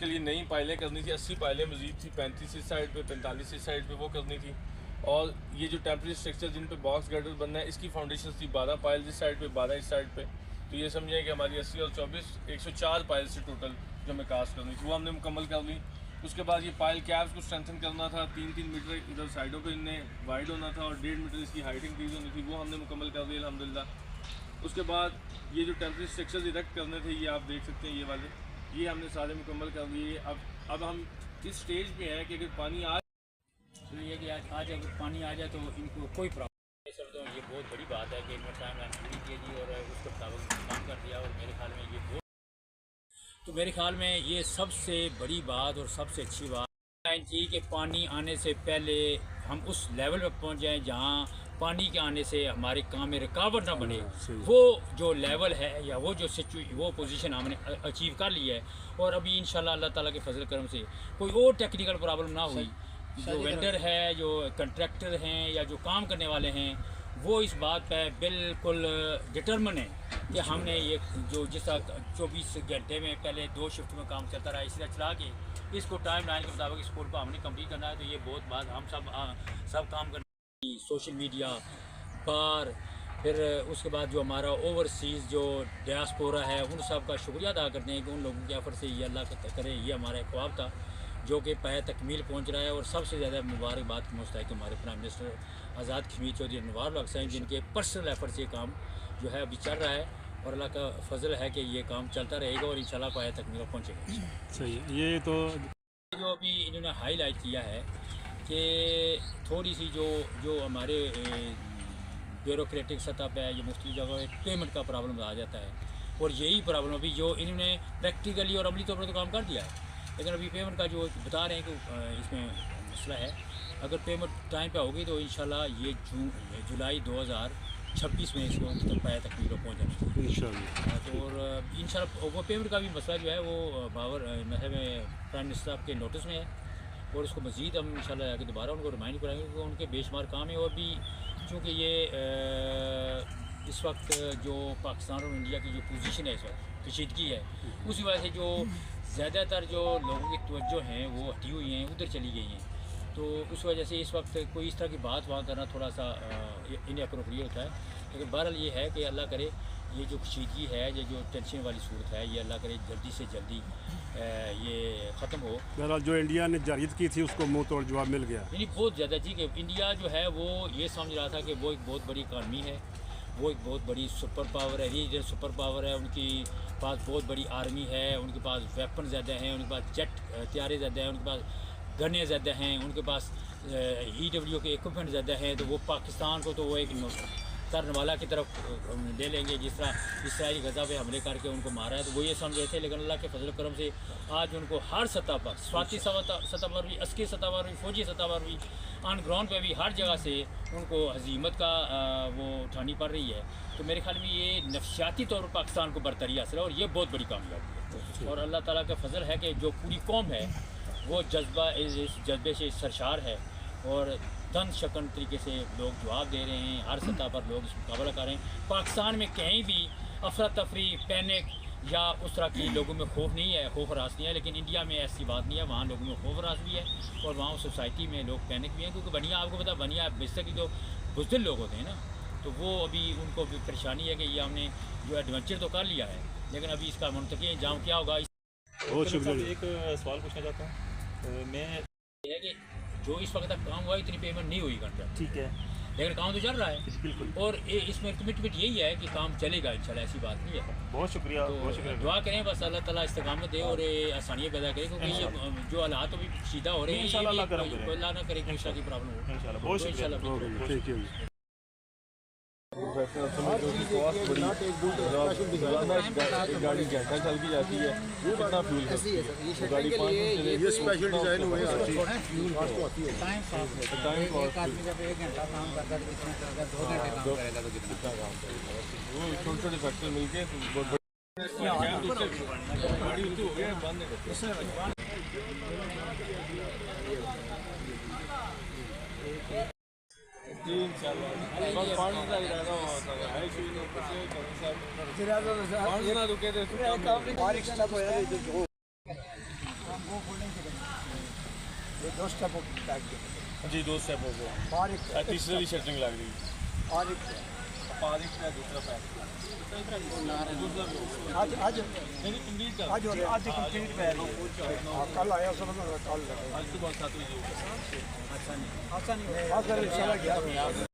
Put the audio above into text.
उसके लिए नई पाइलें करनी थी, 80 पाइलें मजीद थी, 35 इस साइड पे, 45 इस साइड पे, वो करनी थी। और ये जो टेम्प्रेरी स्ट्रक्चर जिन पे बॉक्स गर्डर बनना है, इसकी फाउंडेशन थी 12 पाइल इस साइड पे, 12 इस साइड पे। तो ये समझें कि हमारी 80 और 24 104 पाइल से टोटल जो हमें कास्ट करनी थी वो हमने मुकम्मल कर ली। उसके बाद ये पाइल कैप्स को स्ट्रेंथन करना था, 3-3 मीटर इधर साइडों पे इन्हें वाइड होना था और 1.5 मीटर इसकी हाइट इंक्रीज होनी थी, वो हमने मुकम्मल कर दी अल्हम्दुलिल्लाह। उसके बाद ये जो टेम्प्रेरी स्ट्रक्चर इरेक्ट करने थे, ये आप देख सकते हैं, ये वाले ये हमने सारे मुकम्मल कर दिए। अब हम इस स्टेज पे हैं कि अगर पानी आ ये कि आज अगर पानी आ जाए तो इनको कोई प्रॉब्लम नहीं। समझता हूँ ये बहुत बड़ी बात है कि इनमें टाइम लाइन पूरी की जी और उसके मुताबिक काम कर दिया। और मेरे ख्याल में ये बहुत, तो मेरे ख्याल में ये सबसे बड़ी बात और सबसे अच्छी बात थी कि पानी आने से पहले हम उस लेवल पर पहुँच जाएँ जहाँ पानी के आने से हमारे काम में रुकावट ना बने। वो जो लेवल है या वो जो वो पोजीशन हमने अचीव कर लिया है। और अभी इंशाल्लाह अल्लाह ताला के फजल करम से कोई और टेक्निकल प्रॉब्लम ना हुई। जो वेंडर है, जो कंट्रैक्टर हैं या जो काम करने वाले हैं, वो इस बात पे बिल्कुल डिटर्मिन है कि हमने ये जो जिस 24 घंटे में पहले 2 शिफ्ट में काम चलता रहा, इसी तरह चला के इसको टाइम लाइन के मुताबिक इस कोर्स को हमने कंप्लीट करना है। तो ये बहुत बात हम सब काम करना, सोशल मीडिया पर, फिर उसके बाद जो हमारा ओवरसीज़ जो डियास्पोरा है उन सब का शुक्रिया अदा करते हैं कि उन लोगों के एफर्ट से ये अल्लाह करे, ये हमारा ख्वाब था जो कि पाया तकमील पहुंच रहा है। और सबसे ज़्यादा मुबारकबाद की मुस्तहिक है हमारे प्राइम मिनिस्टर आज़ाद कश्मीर चौधरी अनवर हुसैन, जिनके पर्सनल एफर्ट से काम जो है अभी चल रहा है। और अल्लाह का फजल है कि ये काम चलता रहेगा और इंशाल्लाह पाया तकमील पहुँचेगा। सही है। ये तो जो अभी इन्होंने हाईलाइट किया है कि थोड़ी सी जो हमारे ब्यूरोक्रेटिक सतह पे ये मुख्तलिफ जगह पेमेंट का प्रॉब्लम आ जाता है। और यही प्रॉब्लम अभी जो इन्होंने प्रैक्टिकली और अमली तौर पर तो काम कर दिया है, लेकिन अभी पेमेंट का जो बता रहे हैं कि इसमें मसला है। अगर पेमेंट टाइम पे होगी तो इंशाल्लाह ये जुलाई 2026 में इसको पाया तकमील पर पहुँच जाना इंशाल्लाह। तो और इंशाल्लाह वो पेमेंट का भी मसला जो है वो प्राइम मिनिस्टर साहब के नोटिस में है। और उसको मज़ीद हम इंशाल्लाह आगे दोबारा उनको रिमाइंड कराएंगे क्योंकि उनके बेशुमार काम है। और भी चूँकि ये इस वक्त जो पाकिस्तान और इंडिया की जो पोजीशन है, इस वक्त कशीदगी है, उसी वजह से जो ज़्यादातर जो लोगों की तवज्जो हैं वो हटी हुई हैं, उधर चली गई हैं। तो उस वजह से इस वक्त कोई इस तरह की बात वहाँ करना थोड़ा सा इनअप्रोप्रिएट होता है। लेकिन बहरहाल ये है कि अल्लाह करे ये जो कशीदगी है, ये जो टेंशन वाली सूरत है, ये अल्लाह करे जल्दी से जल्दी ये ख़त्म हो। बहरहाल जो इंडिया ने जारियत की थी उसको मुँह तोड़ जवाब मिल गया। यानी बहुत ज़्यादा जी कि इंडिया जो है वो ये समझ रहा था कि वो एक बहुत बड़ी इकानमी है, वो एक बहुत बड़ी सुपर पावर है, रीजनल सुपर पावर है, उनकी पास बहुत बड़ी आर्मी है, उनके पास वेपन ज़्यादा हैं, उनके पास जेट तैयारे ज़्यादा हैं, उनके पास गनें ज़्यादा हैं, उनके पास EW के इक्विपमेंट ज़्यादा हैं। तो वो पाकिस्तान को तो वो एक तरनवाला की तरफ ले लेंगे, जिस तरह इसराइली गज़ा पे हमले करके उनको मारा है। तो वो ये समझ रहे थे, लेकिन अल्लाह के फजल करम से आज उनको हर सतह पर, स्वाति सतह पर भी, अस्करी सतह पर भी, फौजी सतह पर भी, ऑन ग्राउंड पर भी, हर जगह से उनको हजीमत का वो उठानी पड़ रही है। तो मेरे ख्याल में ये नफसियाती तौर पर पाकिस्तान को बरतरी हासिल है और ये बहुत बड़ी कामयाबी है। और अल्लाह ताला का फजल है कि जो पूरी कौम है वो इस जज्बे से सरशार है और तन शकन तरीके से लोग जवाब दे रहे हैं। हर सतह पर लोग इस मुकाबला कर रहे हैं। पाकिस्तान में कहीं भी अफरा तफरी, पैनिक या उस तरह की लोगों में खौफ नहीं है, खौफ रास नहीं है। लेकिन इंडिया में ऐसी बात नहीं है, वहाँ लोगों में खौफ रास भी है और वहाँ सोसाइटी में लोग पैनिक भी हैं। क्योंकि बनिया, आपको पता, बनिया बेसिकली जो बुज़दिल लोग होते हैं ना, तो वो अभी उनको भी परेशानी है कि ये हमने जो एडवेंचर तो कर लिया है, लेकिन अभी इसका मुंतकी इंजाम क्या होगा। बहुत शुक्रिया। एक सवाल पूछना चाहता हूँ मैं, है कि जो इस वक्त तक काम हुआ इतनी पेमेंट नहीं हुई कॉन्ट्रैक्ट, ठीक है, लेकिन काम तो चल रहा है बिल्कुल। और इसमें कमिटमेंट यही है कि काम चलेगा इंशाल्लाह, ऐसी बात नहीं है। बहुत शुक्रिया, तो बहुत शुक्रिया। दुआ करें बस अल्लाह ताला इस्तेकामत दे और आसानियाँ पैदा करे, क्योंकि ये जो हालात अभी सीधा हो रहे हैं, इंशाल्लाह अल्लाह करम करे, अल्लाह ना करे कोई की प्रॉब्लम हो। इंशाल्लाह बहुत शुक्रिया। ठीक है। गाड़ी घंटा चल की जाती है, कितना फ्यूल गाड़ी ये स्पेशल डिज़ाइन हुए हैं। वो छोटे छोटे फैक्टर मिलके वो फोल्डिंग से बनी ये 2 स्टेपों की टाइप की जी 2 स्टेप हो गए और एक तीसरे की शटरिंग लग रही है और एक पारिक का दूसरा पैर दूसरा भी हो गया आज आज नहीं कंप्लीट कर आज हो रहा है आज कंप्लीट पैर कल आया सब कल आज सुबह 7 बजे अच्छा नहीं इंशाल्लाह गया